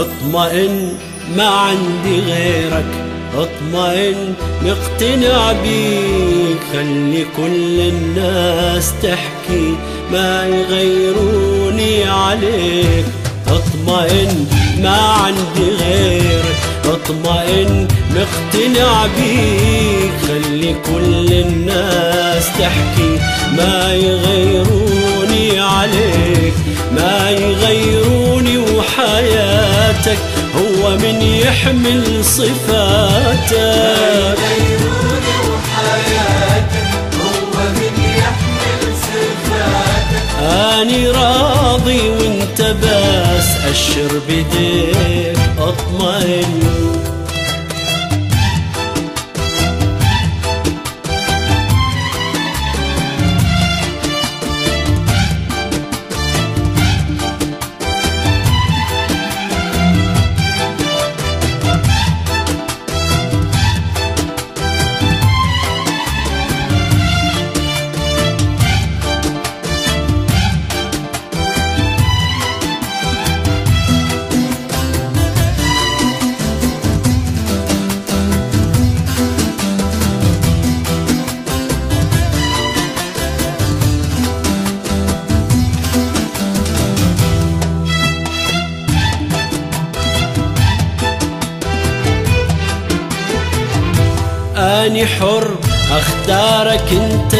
اطمئن ما عندي غيرك، اطمئن مقتنع بيك، خلي كل الناس تحكي ما يغيروني عليك. اطمئن ما عندي غيرك، اطمئن مقتنع بيك، خلي كل الناس تحكي ما يغيروني عليك، ما يغيروني. وحياتك هو من يحمل صفاتك، ما يغيروني وحياتك هو من يحمل صفاتك. أني راضي وانت بس أشر بديك، اطمئن. أني حر أختارك أنت،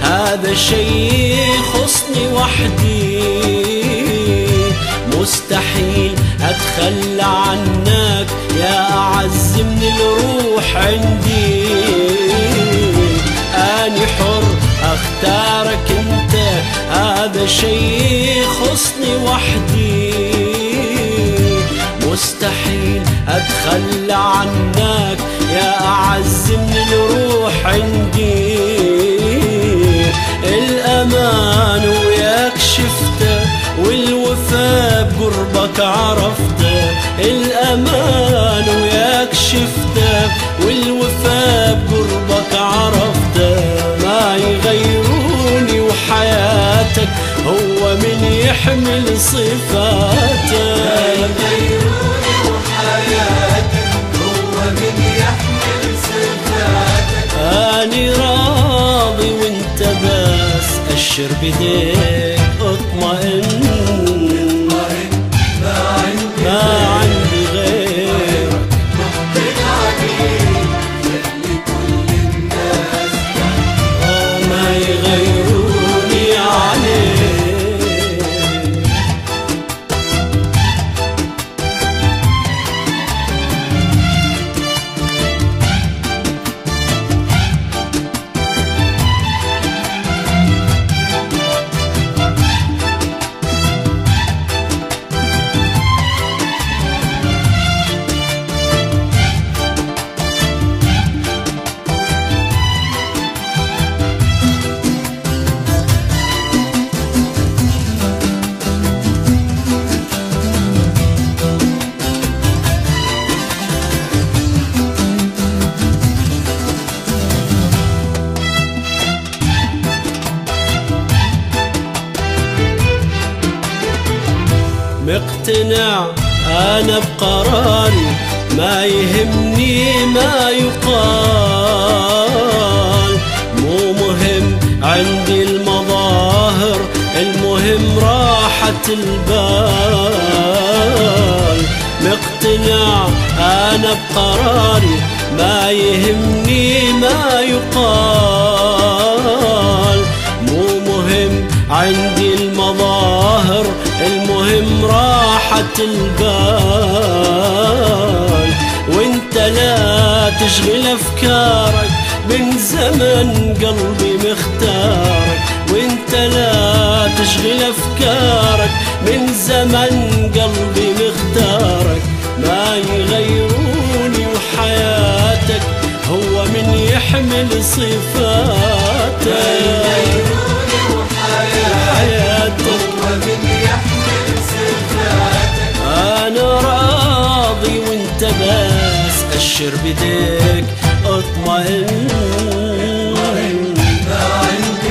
هذا شي يخصني وحدي، مستحيل أتخلى عنك يا أعز من الروح عندي. أني حر أختارك أنت، هذا شي يخصني وحدي، مستحيل أتخلى عنك يا أعز من الروح عندي. الأمان وياك شفته، والوفاء بقربك عرفته، الأمان وياك شفته، والوفاء بقربك عرفته. ما يغيروني وحياتك هو من يحمل صفاتك، ما يغيروني وحياتك هو من يحمل صفاتك. أني راضي وانت بس أشر بديك، اطمئن ما عندي غيرك، مقتنع بيك، خلي كل الناس ما يغيروني عليك. مقتنع أنا بقراري، ما يهمني ما يقال، مو مهم عندي المظاهر، المهم راحة البال. مقتنع أنا بقراري، ما يهمني ما يقال، مو مهم عندي المظاهر، المهم راحة البال. وانت لا تشغل افكارك، من زمن قلبي مختارك، وانت لا تشغل افكارك، من زمن قلبي مختارك. ما يغيروني وحياتك هو من يحمل صفاتك، ما يغيروني وحياتك هو من يحمل صفاتك. أنا راضي وانت بس أشر بديك، اطمئن ما عندي